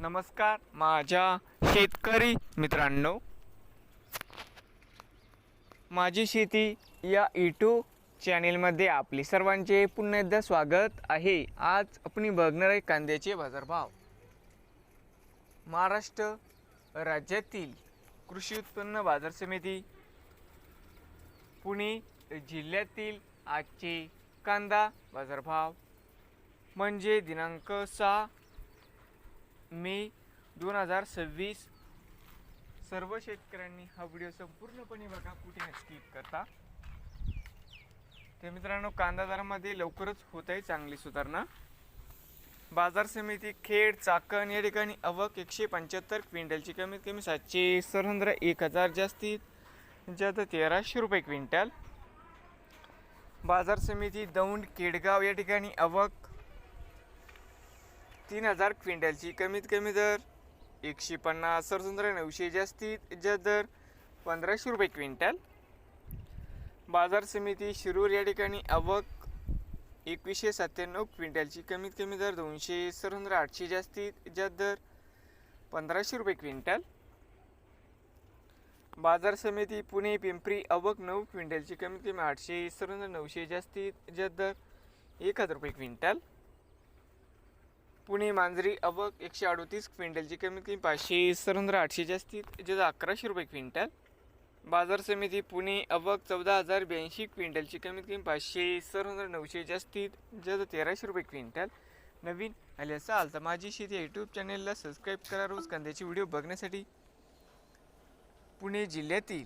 नमस्कार माझ्या शेतकरी मित्रांनो, माझी शेती या यूट्यूब चॅनेलमध्ये आपले सर्वांचे पुन्हा एकदा स्वागत आहे। आज आपण बघणार आहे कांद्याचे बाजारभाव। महाराष्ट्र राज्यातील कृषी उत्पन्न बाजार समिती पुणे जिल्ह्यातील आजचे कांदा बाजारभाव म्हणजे दिनांक 6 मे 2026। सर्व शेतकऱ्यांनी हा व्हिडिओ संपूर्णपणे बघा, कुठे स्किप करता। तर मित्रांनो, कांदा दरामध्ये लवकरच होत आहे चांगली सुधारणा। बाजार समिती खेड चाकण या ठिकाणी आवक 175 क्विंटलची कमीत कमी 717 1000 जास्तीत जास्त 1300 रुपये क्विंटल। बाजार समिती दौंड केडगाव या ठिकाणी आवक 3000 क्विंटलची कमीत कमी दर 150 सरसुंदर 900 जास्तीत जास्त दर 1500 रुपये क्विंटल। बाजार समिती शिरूर या ठिकाणी आवक 2197 क्विंटलची कमीत कमी दर 200 सरसुंदर 800 जास्तीत जास्त दर 1500 रुपये क्विंटल। बाजार समिती पुणे पिंपरी आवक 9 क्विंटलची कमीत कमी 800 सरसुंदर 900 जास्तीत जास्त दर 1000 रुपये क्विंटल। पुणे मांजरी आवक 138 क्विंटलची कमीत कमी 500 सरसुंदर 800 जास्तीत जास्त 1100 रुपये क्विंटल। बाजार समिती पुणे आवक 14082 क्विंटलची कमीत कमी 500 सरसुंदर 900 जास्तीत जास्त 1300 रुपये क्विंटल। नवीन आले असाल तर माझी शेती यूट्यूब चॅनेलला सबस्क्राईब करा रोज कांद्याचे व्हिडिओ बघण्यासाठी। पुणे जिल्ह्यातील